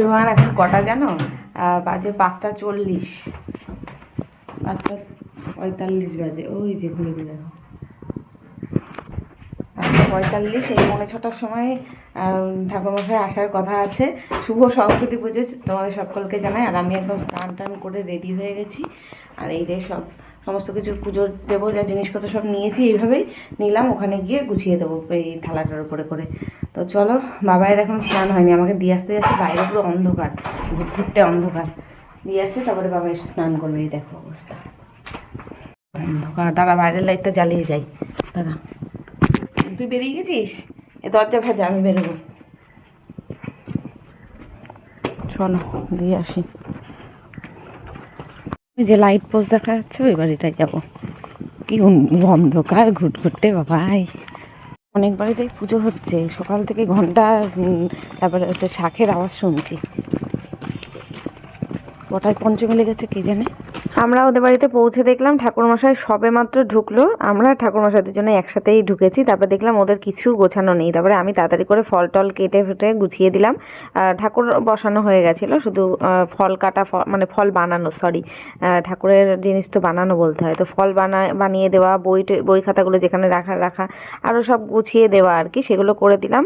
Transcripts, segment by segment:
Everyone, এখন কটা জানো? বাজে 5:40, 5:45 বাজে। ওই যে ঘুরে ঘুরে দেখো 5:45। এই 5:45টার সময় ঠাকুরমশাই আসার কথা আছে। শুভ সরস্বতী পুজো তোমাদের সকলকে জানাই। আর আমি একদম স্নান টান করে রেডি হয়ে গেছি। আর এই যে সমস্ত কিছু পুজোর দেবো, যা জিনিসপত্র সব নিয়েছি এইভাবেই নিলাম, ওখানে গিয়ে গুছিয়ে দেবো এই থালাটার উপরে করে। তো চলো, বাবাইয়ের এখন স্নান হয়নি, আমাকে দিয়ে আসতে যাচ্ছে। বাইরে পুরো অন্ধকার, ঘুরঘুরটে অন্ধকার। দিয়ে আসে তারপরে বাবা এসে স্নান করবে। এই দেখো অবস্থা, অন্ধকার। দাঁড়া, বাইরের লাইটটা জ্বালিয়ে যাই। দাঁড়া, তুই বেরিয়ে গেছিস? এ দরজা ভেজা, আমি বেরোবো। চলো দিয়ে আসি। ওই যে লাইট পোস্ট দেখা যাচ্ছে, ওই বাড়িটায় যাবো। কি অন্ধকার, ঘুরঘুরটে বাবাই। অনেক বাড়িতেই পুজো হচ্ছে, সকাল থেকে ঘন্টা, তারপরে হচ্ছে শাঁখের আওয়াজ শুনছি। কটায় পঞ্চমী লেগেছে কে জানে। আমরা ওদের বাড়িতে পৌঁছে দেখলাম ঠাকুরমশাই সবে মাত্র ঢুকলো। আমরা ঠাকুরমশাইদের জন্য একসাথেই ঢুকেছি। তারপর দেখলাম ওদের কিছু গোছানো নেই। তারপরে আমি তাড়াতাড়ি করে ফল টল কেটে ফেটে গুছিয়ে দিলাম। ঠাকুর বসানো হয়ে গেছিলো, শুধু ফল কাটা, মানে ফল বানানো, সরি, ঠাকুরের জিনিস তো বানানো বলতে হয়। তো ফল বানিয়ে দেওয়া, বই খাতাগুলো যেখানে রাখা আরও সব গুছিয়ে দেওয়া আর কি, সেগুলো করে দিলাম।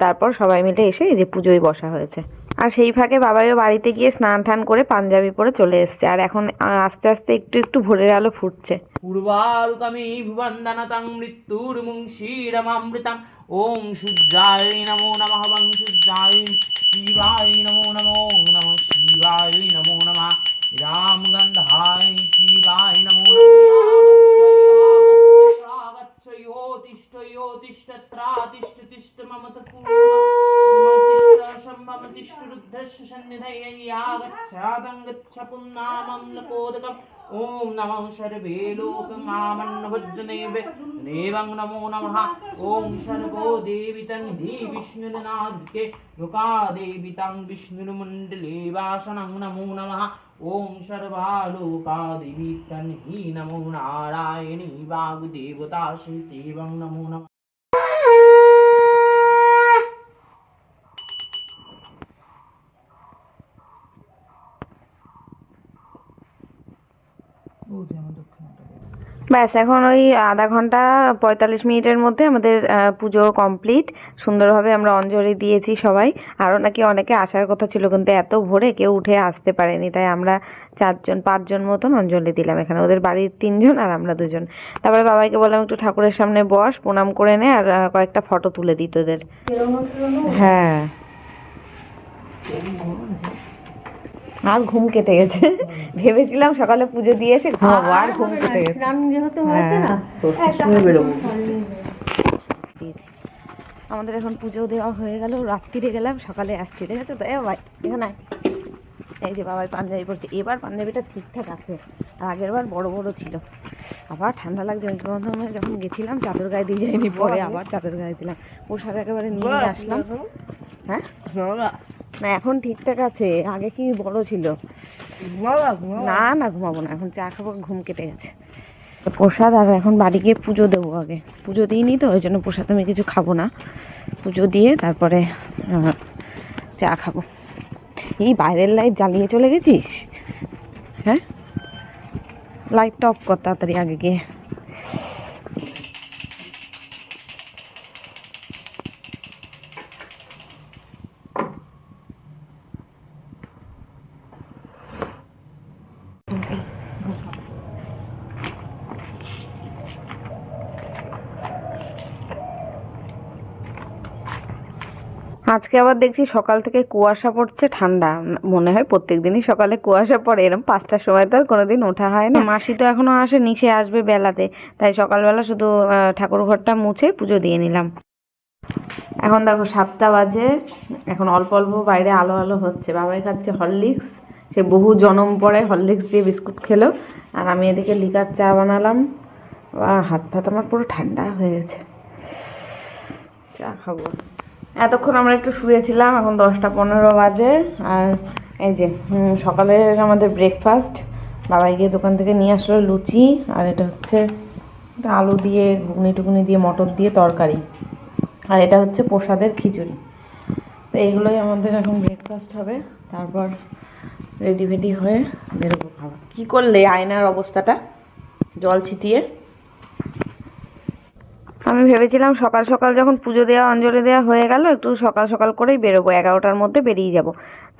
তারপর সবাই মিলে এসে এই যে পুজোয় বসা হয়েছে। আর সেই ফাঁকে বাবাইও বাড়িতে গিয়ে স্নান টান করে পাঞ্জাবি পরে চলে এসছে। আর এখন আস্তে আস্তে একটু একটু ভোরের আলো ফুটছে। পূর্বারুকমি ভুবন্দনতং মৃত্যুর্মুংশীরমামৃতম। ওং সূর্যায় নমো নমঃ, বং সূর্যায় শিবায় নমো নমো নমঃ, শিবায় নমো নমঃ, রামগন্ধায় শিবায় নমো নমঃ। তিষ্ঠ মম ओम नमः सर्वे लोकमामन्नभुजनेवं नमो नमः। ओम सर्वो देवी तन्हि विष्णुनादके रुका देवी तं विष्णुमण्डले वासनं नमो नमः। ओम सर्वालोका देवी तन्हि नमो नारायणी वाग्देवता श्रीदेवं नमो नमः। ব্যাস, এখন ওই আধা ঘন্টা 45 মিনিটের মধ্যে আমাদের পুজো কমপ্লিট। সুন্দরভাবে আমরা অঞ্জলি দিয়েছি সবাই। আরও নাকি অনেকে আসার কথা ছিল, কিন্তু এত ভোরে কেউ উঠে আসতে পারেনি, তাই আমরা 5জন মতন অঞ্জলি দিলাম এখানে। ওদের বাড়ির 3 জন আর আমরা 2 জন। তারপরে বাবাইকে বললাম একটু ঠাকুরের সামনে বস, প্রণাম করে নে, আর কয়েকটা ফটো তুলে দিই তোদের। হ্যাঁ, আর ঘুম কেটে গেছে। ভেবেছিলাম সকালে পুজো দিয়ে এসে ঘুমাবো, আর ঘুম কেটে গেছে। আমাদের এখন পুজো দেওয়া হয়ে গেল, রাত্রিরে গেলাম, সকালে আসছি, ঠিক আছে তো? ভাই এখানে এই যে বাবাই পাঞ্জাবি পরছে। এবার পাঞ্জাবিটা ঠিকঠাক আছে, আর আগের বার বড় বড় ছিল। আবার ঠান্ডা লাগছে, প্রথমে যখন গেছিলাম চাদর গায়ে দিয়ে যাইনি, পরে আবার চাদর গায়ে দিলাম। প্রসাদ একেবারে নিয়ে আসলাম। হ্যাঁ না, এখন ঠিকঠাক আছে, আগে কি বড় ছিল। না না, ঘুমাবো না, এখন চা খাবো, ঘুম কেটে গেছে। প্রসাদ, আর এখন বাড়ি গিয়ে পুজো দেবো। আগে পুজো দিইনি তো, ওই জন্য প্রসাদ আমি কিছু খাবো না। পুজো দিয়ে তারপরে চা খাবো। এই বাইরের লাইট জ্বালিয়ে চলে গেছিস? হ্যাঁ, লাইটটা অফ কর তাড়াতাড়ি আগে গিয়ে। আজকে আবার দেখছি সকাল থেকে কুয়াশা পড়ছে, ঠান্ডা। মনে হয় প্রত্যেক দিনই সকালে কুয়াশা পড়ে, এরকম 5টার সময় তো আর কোনোদিন ওঠা হয় না। মাসি তো এখনো আসেনি, সে আসবে বেলাতে, তাই সকালবেলা শুধু ঠাকুর ঘরটা মুছে পুজো দিয়ে নিলাম। এখন দেখো 7টা বাজে, এখন অল্প অল্প বাইরে আলো আলো হচ্ছে। বাবাই খাচ্ছে হরলিক্স, সে বহু জনম পরে হরলিক্স দিয়ে বিস্কুট খেলো। আর আমি এদিকে লিকার চা বানালাম। হাত ফাত আমার পুরো ঠান্ডা হয়ে গেছে, চা খাবো। এতক্ষণ আমরা একটু শুয়েছিলাম, এখন 10টা 15 বাজে। আর এই যে সকালের আমাদের ব্রেকফাস্ট, বাবাই গিয়ে দোকান থেকে নিয়ে আসলো লুচি, আর এটা হচ্ছে আলু দিয়ে ঘুগনি টুগনি দিয়ে মটর দিয়ে তরকারি, আর এটা হচ্ছে প্রসাদের খিচুড়ি। তো এইগুলোই আমাদের এখন ব্রেকফাস্ট হবে, তারপর রেডি ফেডি হয়ে বেরোবো খাবার। কী করলে আয়নার অবস্থাটা জল ছিটিয়ে? আমি ভেবেছিলাম সকাল সকাল যখন পুজো দেওয়া অঞ্জলি দেওয়া হয়ে গেল একটু সকাল সকাল করেই বেরোবো, 11টার মধ্যে বেরিয়ে যাব।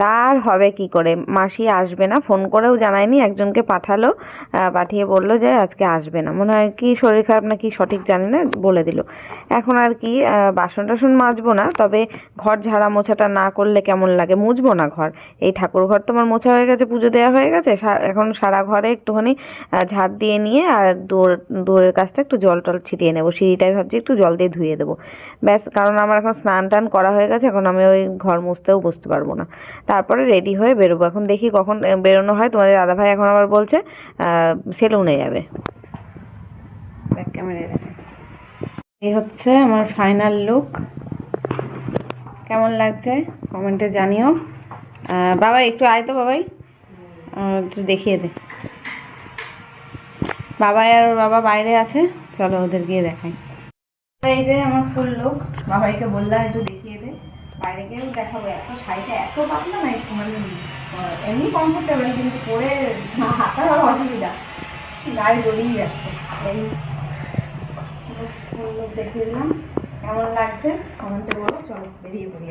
তার হবে কি করে, মাসি আসবে না, ফোন করেও জানায়নি, একজনকে পাঠালো, পাঠিয়ে বললো যে আজকে আসবে না, মনে হয় কি শরীর খারাপ নাকি সঠিক জানি না, বলে দিল। এখন আর কি বাসন টাসন মাজবো না, তবে ঘর ঝাড়া মোছাটা না করলে কেমন লাগে, মুছবো না ঘর। এই ঠাকুর ঘর তোমার মোছা হয়ে গেছে, পুজো দেওয়া হয়ে গেছে, এখন সারা ঘরে একটুখানি ঝাড় দিয়ে নিয়ে আর দৌড়ের কাছটা একটু জল টল ছিটিয়ে নেবো, সিঁড়িটাই ভাবছি একটু জল দিয়ে ধুয়ে দেবো ব্যাস। কারণ আমার এখন স্নান টান করা হয়ে গেছে, এখন আমি ওই ঘর মুছতেও বসতে পারবো না। তারপরে রেডি হয়ে বেরোবো, এখন দেখি কখন বেরোনো হয়। তোমাদের দাদাভাই এখন আবার বলছে সেলুনে যাবে। ব্যাক ক্যামেরায় দেখে এই হচ্ছে আমার ফাইনাল লুক। কেমন লাগছে কমেন্টে জানিও। বাবাই একটু আয় তো, বাবাই একটু দেখিয়ে দে। বাবাই আর ওর বাবা বাইরে আছে, চলো ওদের গিয়ে দেখাই। এই যে আমার ফুল লুক, বাবাইকে বললাম একটু দেখিয়ে দে, বাইরে গিয়েও দেখাবো। এত শাড়িটা এত পাতলা না, মানে এমনি কমফোর্টেবল, কিন্তু পরে হাঁটার অসুবিধা, গায়ে জড়িয়ে যাচ্ছে। এই ফুল লুক দেখিয়ে দিলাম, কেমন লাগছে কমেন্টে বলো। চলো বেরিয়ে পড়ি।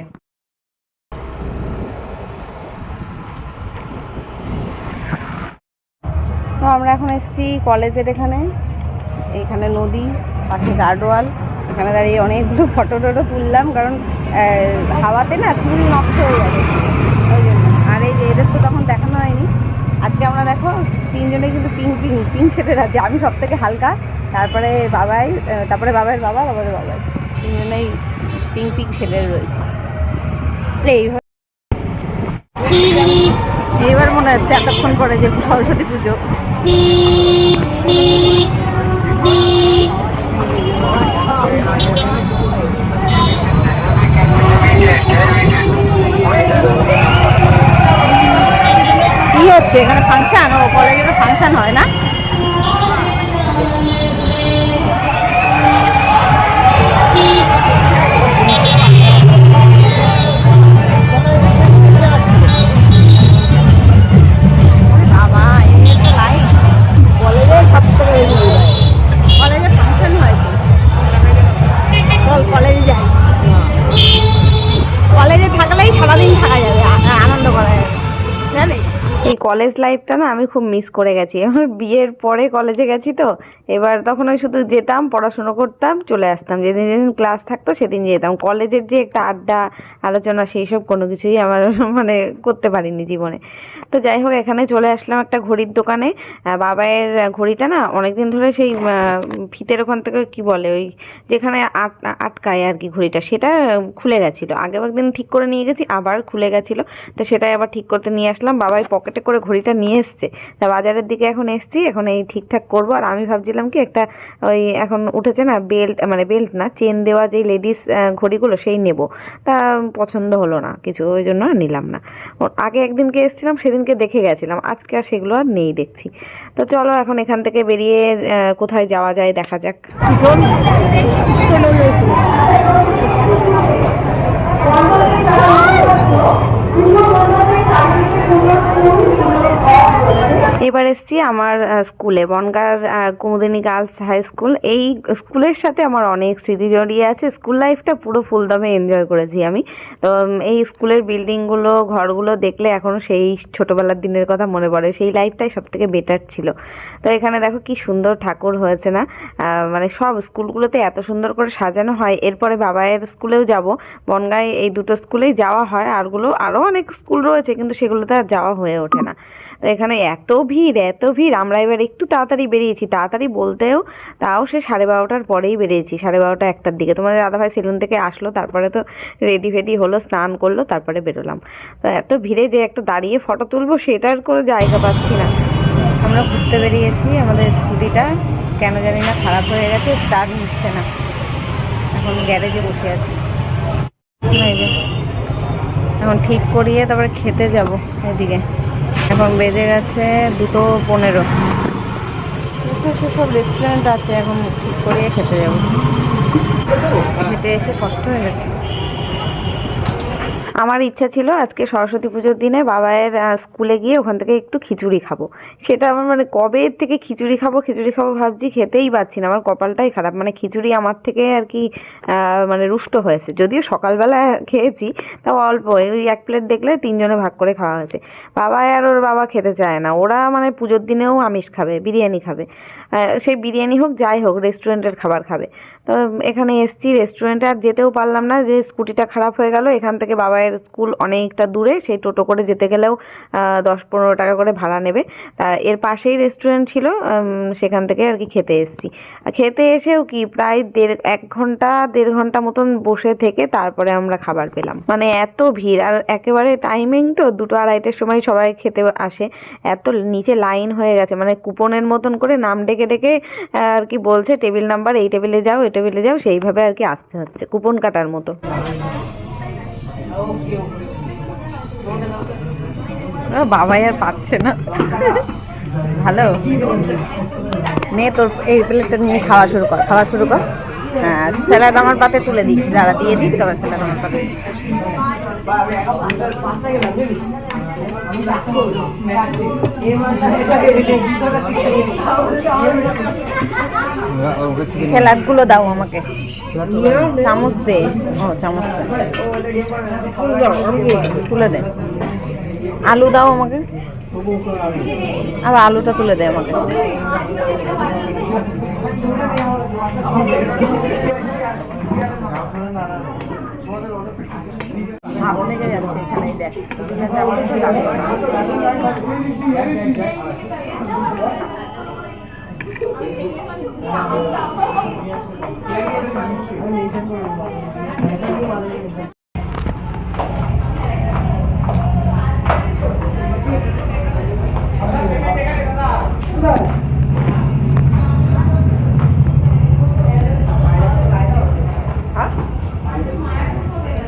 তো আমরা এখন এসেছি কলেজের এখানে নদী, পাশে গার্ডওয়াল, এখানে দাঁড়িয়ে অনেকগুলো ফটো টটো তুললাম, কারণ হাওয়াতে না চুল নষ্ট হয়ে যাবে ওই জন্য। আর এই যে এদের তো তখন দেখানো হয়নি, আজকে আমরা দেখো তিনজনে কিন্তু পিঙ্ক শেডের আছে, আমি সব থেকে হালকা, তারপরে বাবাই, তারপরে বাবাইয়ের বাবা, বাবাই, তিনজনেই পিঙ্ক শেডের রয়েছে। এইবার মনে হচ্ছে এতক্ষণ পরে যে সরস্বতী পুজো। কি হচ্ছে এখানে, ফাংশন? ও কলেজে তো ফাংশন হয় না? কলেজে ফাংশন হয় তো, চল কলেজে যাই। কলেজে থাকলেই সারাদিন থাকা যাবে, আনন্দ করা যাবে, জানিস? এই কলেজ লাইফটা না আমি খুব মিস করে গেছি। আমার বিয়ের পরে কলেজে গেছি তো, এবার তখন ওই শুধু যেতাম, পড়াশুনো করতাম, চলে আসতাম, যেদিন যেদিন ক্লাস থাকতো সেদিন যেতাম। কলেজের যে একটা আড্ডা আলোচনা সেই সব কোনো কিছুই আমার মানে করতে পারিনি জীবনে। তো যাই হোক, এখানে চলে আসলাম একটা ঘড়ির দোকানে। বাবাইয়ের ঘড়িটা না অনেকদিন ধরে সেই ফিতের ওখান থেকে কি বলে ওই যেখানে আটকায় আর কি ঘড়িটা, সেটা খুলে গেছিলো। আগের একদিন ঠিক করে নিয়ে গেছি, আবার খুলে গেছিলো, তো সেটাই আবার ঠিক করতে নিয়ে আসলাম। বাবাই পকেটে করে ঘড়িটা নিয়ে এসছে, তা বাজারের দিকে এখন এসছি, এখন এই ঠিকঠাক করবো। আর আমি ভাবছিলাম কি একটা ওই এখন উঠেছে না বেল্ট, মানে বেল্ট না, চেন দেওয়া যেই লেডিস ঘড়িগুলো সেই নেব, তা পছন্দ হলো না কিছু, ওই জন্য নিলাম না। আগে একদিনকে এসেছিলাম সেদিনকে দেখে গেছিলাম, আজকে আর সেগুলো আর নেই দেখছি। তো চলো এখন এখান থেকে বেরিয়ে কোথায় যাওয়া যায় দেখা যাক। এবার এসছি আমার স্কুলে, বনগাঁর কুমুদিনী গার্লস হাই স্কুল। এই স্কুলের সাথে আমার অনেক স্মৃতি জড়িয়ে আছে, স্কুল লাইফটা পুরো ফুলদমে এনজয় করেছি আমি। তো এই স্কুলের বিল্ডিংগুলো, ঘরগুলো দেখলে এখনও সেই ছোটোবেলার দিনের কথা মনে পড়ে, সেই লাইফটাই সব থেকে বেটার ছিল। তো এখানে দেখো কি সুন্দর ঠাকুর হয়েছে না, মানে সব স্কুলগুলোতে এত সুন্দর করে সাজানো হয়। এরপরে বাবাইয়ের স্কুলেও যাব, বনগাঁয় এই দুটো স্কুলেই যাওয়া হয়, আরও অনেক স্কুল রয়েছে কিন্তু সেগুলোতে আর যাওয়া হয়ে ওঠে না। তো এখানে এত ভিড়, আমরা এবার একটু তাড়াতাড়ি বেরিয়েছি, তাড়াতাড়ি বলতেও তাও সে 12:30টার পরেই বেরিয়েছি, 12:30 1টার দিকে। তোমাদের দাদাভাই সেলুন থেকে আসলো, তারপরে তো রেডি ফেডি হলো, স্নান করলো, তারপরে বেরোলাম। তো এত ভিড়ে যে একটা দাঁড়িয়ে ফটো তুলবো সেটার কোনো জায়গা পাচ্ছি না। আমরা ঘুরতে বেরিয়েছি, আমাদের স্কুটিটা কেন জানি না খারাপ হয়ে গেছে, স্টার্ট নিচ্ছে না, এখন গ্যারেজে বসে আছি। এই যে এখন ঠিক করিয়ে তারপরে খেতে যাব এদিকে। এখন বেজে গেছে 2:15। সেসব রেস্টুরেন্ট আছে, এখন ঠিক করিয়ে খেতে যাব। হেঁটে এসে কষ্ট হয়ে গেছে। আমার ইচ্ছা ছিল আজকে সরস্বতী পুজোর দিনে বাবায়ের স্কুলে গিয়ে ওখান থেকে একটু খিচুড়ি খাবো। সেটা আমার মানে কবে থেকে খিচুড়ি খাবো ভাবছি, খেতেই পাচ্ছি না। আমার কপালটাই খারাপ, মানে খিচুড়ি আমার থেকে আর কি মানে রুষ্ট হয়েছে। যদিও সকালবেলা খেয়েছি, তাও অল্প, ওই এক প্লেট দেখলে তিনজনে ভাগ করে খাওয়া হয়েছে। বাবা আর ওর বাবা খেতে চায় না, ওরা মানে পুজোর দিনেও আমিষ খাবে, বিরিয়ানি খাবে। সেই বিরিয়ানি হোক যাই হোক, রেস্টুরেন্টের খাবার খাবে। তো এখানে এসছি, রেস্টুরেন্টে আর যেতেও পারলাম না, যে স্কুটিটা খারাপ হয়ে গেল। এখান থেকে বাবায়ের স্কুল অনেকটা দূরে, সেই টোটো করে যেতে গেলেও 10-15 টাকা করে ভাড়া নেবে। তা এর পাশেই রেস্টুরেন্ট ছিল, সেখান থেকে আর কি খেতে এসছি। খেতে এসেও কি প্রায় 1-1.5 ঘন্টা মতন বসে থেকে তারপরে আমরা খাবার পেলাম। মানে এত ভিড়, আর একেবারে টাইমিং তো 2-2:30টার সময় সবাই খেতে আসে। এত নিচে লাইন হয়ে গেছে, মানে কুপনের মতন করে নাম ডেকে ডেকে আর কি বলছে টেবিল নাম্বার, এই টেবিলে যাও, এই টেবিলে যাও, সেইভাবে আর কি আসতে হচ্ছে, কুপন কাটার মতো। বাবাই আর পাচ্ছে না। ভালো, নে তোর এই প্লেটটা নিয়ে খাওয়া শুরু কর। হ্যাঁ, স্যালাড আমার পাতে তুলে দিস, দাঁড়া দিয়ে দিস, তবে স্যালাড আমার পাতে। স্যালাড গুলো দাও আমাকে, চামচ দে। ও চামচ তুলে দে। আলু দাও আমাকে, আর আলুটা তুলে দে আমাকে। ভালো লেগে যাচ্ছে এখানে, দেখ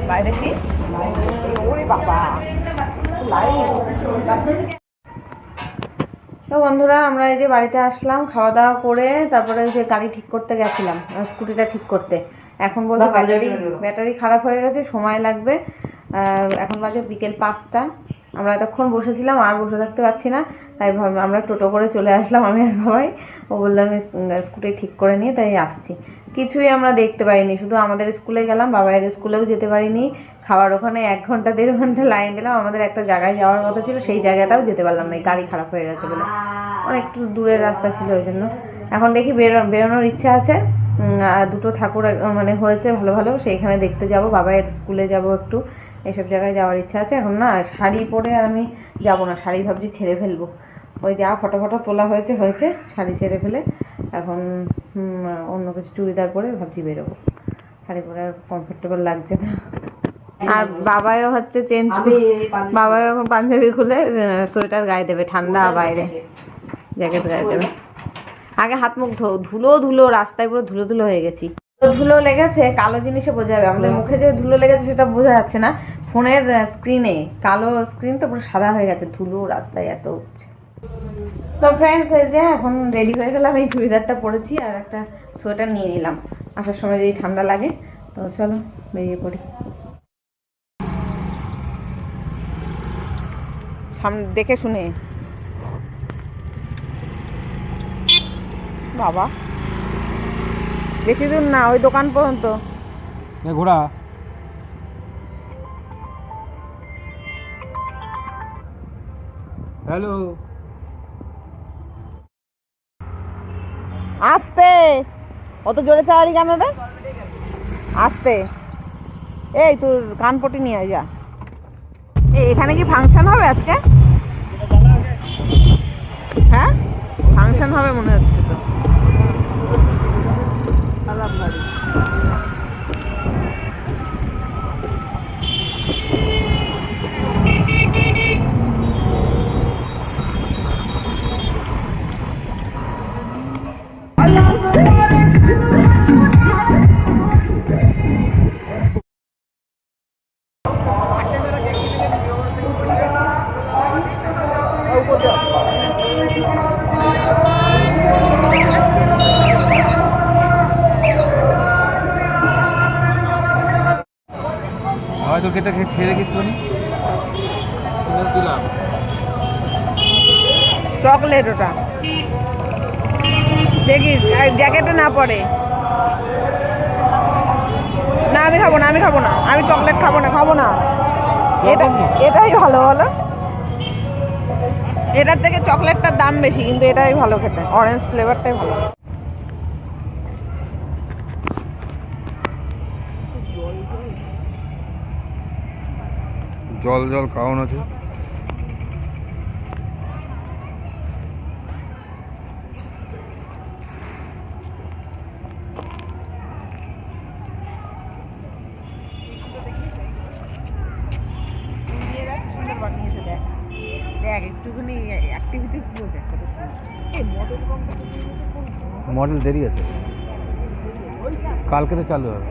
বাইরে কি বাবা। তো বন্ধুরা, আমরা এই যে বাড়িতে আসলাম, খাওয়া দাওয়া করে তারপরে যে গাড়ি ঠিক করতে গেছিলাম, স্কুটিটা ঠিক করতে। এখন বলতে ব্যাটারি খারাপ হয়ে গেছে, সময় লাগবে। এখন বাজে বিকেল 5টা। আমরা এতক্ষণ বসেছিলাম, আর বসে থাকতে পারছি না, তাই আমরা টোটো করে চলে আসলাম, আমি আর ভাই। ও বললাম স্কুটি ঠিক করে নিয়ে তাই আসছি। কিছুই আমরা দেখতে পাইনি, শুধু আমাদের স্কুলে গেলাম, বাবাইয়ের স্কুলেও যেতে পারিনি। খাবার ওখানে 1-1.5 ঘন্টা লাইন দিলাম। আমাদের একটা জায়গায় যাওয়ার কথা ছিল, সেই জায়গাটাও যেতে পারলাম না, গাড়ি খারাপ হয়ে গেছে বলে। অনেকটু দূরের রাস্তা ছিল ওই জন্য। এখন দেখি বেরোনোর ইচ্ছা আছে। 2টো ঠাকুর মানে হয়েছে ভালো ভালো, সেইখানে দেখতে যাব, বাবাইয়ের স্কুলে যাব, একটু এইসব জায়গায় যাওয়ার ইচ্ছা আছে। এখন না শাড়ি পরে আর আমি যাব না, শাড়ি ভাবছি ছেড়ে ফেলবো। ওই যা ফটো তোলা হয়েছে, শাড়ি ছেড়ে ফেলে এখন অন্য কিছু চুড়িদার পরে ভাবছি বেরোবো। শাড়ি পরে আর কমফোর্টেবল লাগছে না। আর বাবাও হচ্ছে বাবাও এখন পাঞ্জাবি খুলে সোয়েটার গায়ে দেবে, ঠান্ডা বাইরে, জ্যাকেট গায়ে দেবে। আগে হাত মুখ ধুলো, রাস্তায় পুরো ধুলো হয়ে গেছি। ধুলো লেগেছে, কালো জিনিসে বোঝা যাবে, আমাদের মুখে যে ধুলো লেগেছে সেটা বোঝা যাচ্ছে না। ফোনের স্ক্রিনে কালো স্ক্রিন তো পুরো সাদা হয়ে গেছে, ধুলো রাস্তায় এত উঠছে। তো ফ্রেন্ডস, এই যে এখন রেডি হয়ে গেলাম, এই চুড়িদারটা পরেছি আর একটা সোয়েটার নিয়ে নিলাম, আসার সময় যদি ঠান্ডা লাগে। তো চলো বেরিয়ে পড়ি। সামনে দেখে শুনে বাবা, বেশি দূর না, ওই দোকান পর্যন্ত। ঘোড়া হ্যালো, আস্তে, অত জোরে চালালি কেন রে? আস্তে। এই তোর কানপটি নিয়ে আয় যা। এখানে কি ফাংশন হবে আজকে? হ্যাঁ, ফাংশন হবে মনে হচ্ছে তো। কেটে খেয়ে রেখে একটুখানি দিলাম। চকলেট ওটা, দেখিস জ্যাকেটে না পড়ে। না আমি খাবো না, আমি খাবো না, আমি চকলেট খাবো না। এটাই ভালো বলো, এটার থেকে চকলেটটার দাম বেশি, কিন্তু এটাই ভালো খেতে, অরেঞ্জ ফ্লেভারটাই ভালো। জল জল কারণ আছে। মডেল দেরি আছে, কালকে তো চালু হবে।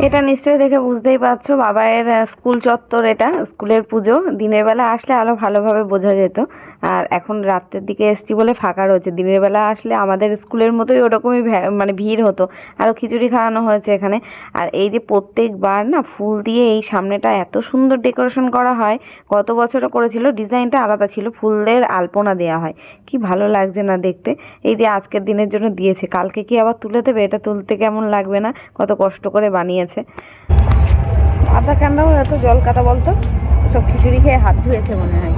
এটা নিশ্চয়ই দেখে বুঝতেই পারছো বাবাইয়ের স্কুল চত্বর, এটা স্কুলের পুজো। দিনের বেলা আসলে আরো ভালোভাবে বোঝা যেত, আর এখন রাত্রের দিকে এসছি বলে ফাঁকা রয়েছে। দিনের বেলা আসলে আমাদের স্কুলের মতোই ওরকমই মানে ভিড় হতো। আরও খিচুড়ি খাওয়ানো হয়েছে এখানে। আর এই যে প্রত্যেকবার না ফুল দিয়ে এই সামনেটা এত সুন্দর ডেকোরেশন করা হয়, গত বছরও করেছিল, ডিজাইনটা আলাদা ছিল, ফুলের আলপনা দেওয়া হয়, কি ভালো লাগছে না দেখতে। এই যে আজকের দিনের জন্য দিয়েছে, কালকে কি আবার তুলে দেবে? এটা তুলতে কেমন লাগবে না, কত কষ্ট করে বানিয়েছে। আধা কান্দাও এত জল কাদা বলতো, সব খিচুড়ি খেয়ে হাত ধুয়েছে মনে হয়।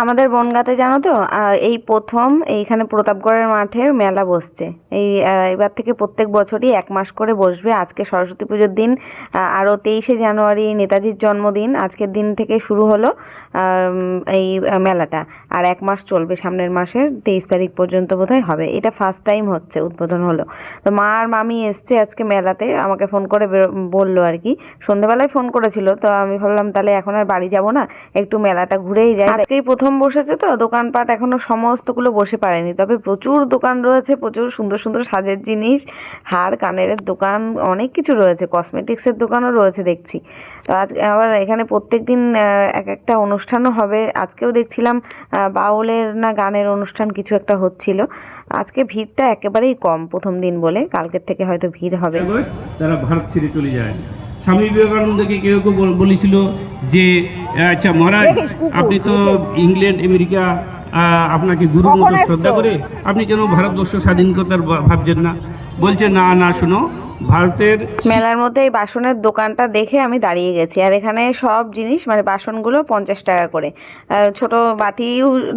আমাদের বনগাঁতে জানো তো, এই প্রথম এইখানে প্রতাপগড়ের মাঠে মেলা বসছে। এবার থেকে প্রত্যেক বছরই 1 মাস করে বসবে। আজকে সরস্বতী পুজোর দিন, আরও 23শে জানুয়ারি নেতাজির জন্মদিন, আজকের দিন থেকে শুরু হলো এই মেলাটা, আর 1 মাস চলবে, সামনের মাসের 23 তারিখ পর্যন্ত বোধহয় হবে। এটা ফার্স্ট টাইম হচ্ছে, উদ্বোধন হলো। তো মা আর মামি এসছে আজকে মেলাতে, আমাকে ফোন করে বললো আর কি, সন্ধ্যেবেলায় ফোন করেছিল। তো আমি ভাবলাম তাহলে এখন আর বাড়ি যাব না, একটু মেলাটা ঘুরেই যাই। আজকেই প্রথম বসেছে তো, দোকানপাট এখনো সমস্তগুলো বসে পারেনি, তবে প্রচুর দোকান রয়েছে, প্রচুর সুন্দর সুন্দর সাজের জিনিস, হার কানের দোকান, অনেক কিছু রয়েছে, কসমেটিক্সের দোকানও রয়েছে দেখছি। তো আজ আবার এখানে প্রত্যেকদিন এক একটা অনুষ্ঠানও হবে। আজকেও দেখছিলাম বাউলের না গানের অনুষ্ঠান কিছু একটা হচ্ছিল। আজকে ভিড়টা একেবারেই কম, প্রথম দিন বলে, কালকের থেকে হয়তো ভিড় হবে। তারা ভারত ছেড়ে চলে যায়। স্বামী বিবেকানন্দকে কেউ কেউ বলেছিল যে আচ্ছা মহারাজ, আপনি তো ইংল্যান্ড আমেরিকা আপনাকে গুরু মতো শ্রদ্ধা করে, আপনি কেন ভারতবর্ষ স্বাধীনতার ভাবছেন না? বলছে না না, শোনো, ভারতের মেলার মধ্যে এই বাসনের দোকানটা দেখে আমি দাঁড়িয়ে গেছি। আর এখানে সব জিনিস মানে বাসনগুলো 50 টাকা করে, ছোট বাটি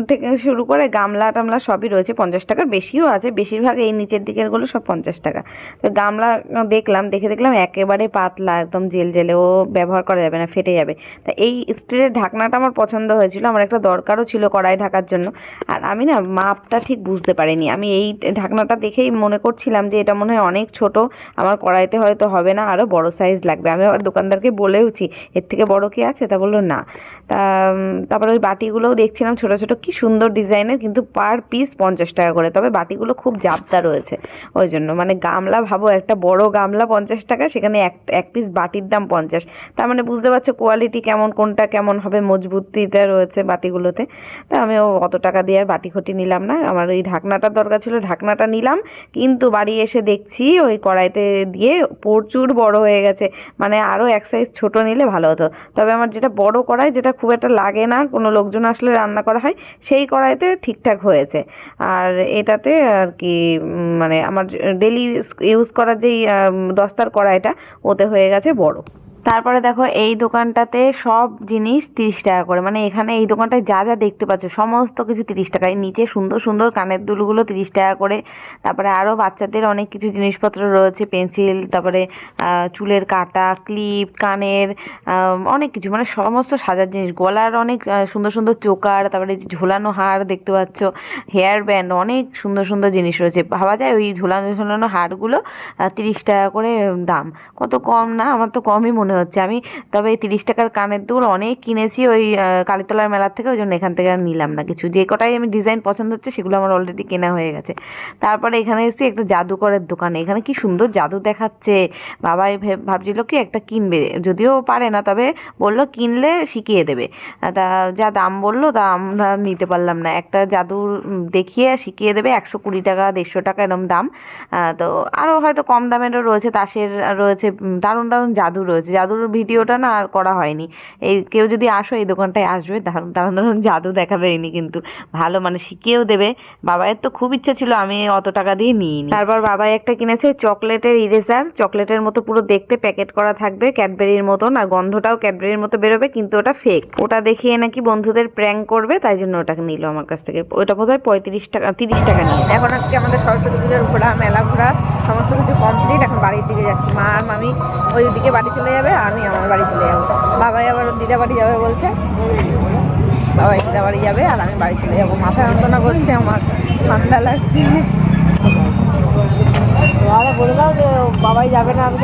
থেকে শুরু করে গামলা টামলা সবই রয়েছে 50 টাকার, বেশিও আছে, বেশিরভাগ এই নিচের দিকের গুলো সব 50 টাকা। তো গামলা দেখলাম একেবারে পাতলা, একদম জেল জেলে, ও ব্যবহার করা যাবে না, ফেটে যাবে। তা এই স্টিলের ঢাকনাটা আমার পছন্দ হয়েছিল, আমার একটা দরকারও ছিল কড়াই ঢাকার জন্য। আর আমি না মাপটা ঠিক বুঝতে পারিনি, আমি এই ঢাকনাটা দেখেই মনে করছিলাম যে এটা মনে হয় অনেক ছোট, আমার কড়াইতে হয়তো হবে না, আরও বড় সাইজ লাগবে। আমি আবার দোকানদারকে বলেওছি এর থেকে বড় কি আছে, তা বললো না। তারপরে ওই বাটিগুলোও দেখছিলাম ছোটো ছোটো, কি সুন্দর ডিজাইনের, কিন্তু পার পিস 50 টাকা করে। তবে বাটিগুলো খুব জাবদা রয়েছে, ওই জন্য মানে গামলা ভাবো, একটা বড় গামলা 50 টাকা, সেখানে এক পিস বাটির দাম 50। তার মানে বুঝতে পারছো কোয়ালিটি কেমন, কোনটা কেমন হবে, মজবুতিটা রয়েছে বাটিগুলোতে। তা আমিও অত টাকা দিয়ে আর বাটি খটি নিলাম না, আমার ওই ঢাকনাটার দরকার ছিল, ঢাকনাটা নিলাম। কিন্তু বাড়ি এসে দেখছি ওই কড়াইতে দিয়ে প্রচুর বড় হয়ে গেছে, মানে আরও এক সাইজ ছোট নিলে ভালো হতো। তবে আমার যেটা বড় কড়াই, যেটা খুব একটা লাগে না, কোনো লোকজন আসলে রান্না করা হয়, সেই কড়াইতে ঠিকঠাক হয়েছে। আর এটাতে আর কি মানে আমার ডেলি ইউজ করার যেই দস্তার কড়াইটা, ওতে হয়ে গেছে বড়। তারপরে দেখো এই দোকানটাতে সব জিনিস 30 টাকা করে, মানে এখানে এই দোকানটায় যা যা দেখতে পাচ্ছ সমস্ত কিছু 30 টাকা। এই নিচে সুন্দর সুন্দর কানের দুলগুলো 30 টাকা করে। তারপরে আরও বাচ্চাদের অনেক কিছু জিনিসপত্র রয়েছে, পেন্সিল, তারপরে চুলের কাটা, ক্লিপ, কানের, অনেক কিছু, মানে সমস্ত সাজার জিনিস, গলার অনেক সুন্দর সুন্দর চোকার, তারপরে যে ঝোলানো হার দেখতে পাচ্ছ, হেয়ার ব্যান্ড, অনেক সুন্দর সুন্দর জিনিস রয়েছে। ভাবা যায় ওই ঝোলানো ঝোলানো হারগুলো 30 টাকা করে দাম, কত কম না? আমার তো কমই মনে হচ্ছে। আমি তবে এই 30 টাকার কানের দুল অনেক কিনেছি ওই কালীতলার মেলার থেকে, ওই জন্য এখান থেকে আর নিলাম না কিছু। যে কটাই আমি ডিজাইন পছন্দ হচ্ছে সেগুলো আমার অলরেডি কেনা হয়ে গেছে। তারপরে এখানে এসেছি একটা জাদুকরের দোকানে, এখানে কি সুন্দর জাদু দেখাচ্ছে। বাবাই ভাবছিল কি একটা কিনবে, যদিও পারে না, তবে বললো কিনলে শিখিয়ে দেবে। তা যা দাম বললো তা আমরা নিতে পারলাম না। একটা জাদু দেখিয়ে শিখিয়ে দেবে 120 টাকা, 150 টাকা এরকম দাম। তো আরও হয়তো কম দামেরও রয়েছে, তাসের রয়েছে, দারুণ দারুণ জাদু রয়েছে। জাদুর ভিডিওটা না আর করা হয়নি। এই কেউ যদি আসো এই দোকানটায় আসবে, দারুণ দারুণ দারুণ জাদু দেখাবে ইনি, কিন্তু ভালো, মানে শিখিয়েও দেবে। বাবাইয়ের তো খুব ইচ্ছা ছিল, আমি অত টাকা দিয়ে নিইনি। তারপর বাবাই একটা কিনেছে চকলেটের ইরেজার, চকলেটের মতো পুরো দেখতে, প্যাকেট করা থাকবে ক্যাডবেরির মতন, আর গন্ধটাও ক্যাডবেরির মতো বেরোবে, কিন্তু ওটা ফেক। ওটা দেখিয়ে নাকি বন্ধুদের প্র্যাঙ্ক করবে, তাই জন্য ওটা নিল আমার কাছ থেকে। ওটা বোধহয় 35 টাকা, 30 টাকা নিয়ে। এখন আজকে আমাদের সরস্বতী পুজোর ঘোরা, মেলা ঘোরা সমস্ত কিছু কমপ্লিট। এখন বাড়ির দিকে যাচ্ছি। মা আর মামি ওই দিকে বাড়ি চলে যাবে, আর আমি আমার বাড়ি চলে যাবো। বাবাই আবার ওর দিদা বাড়ি যাবে বলছে, বাবাই দিদা বাড়ি যাবে আর আমি বাড়ি চলে যাবো। মাথা যন্ত্রণা করছে আমার, ঠান্ডা লাগছে। বলে দাও যে বাবাই যাবে না, আমি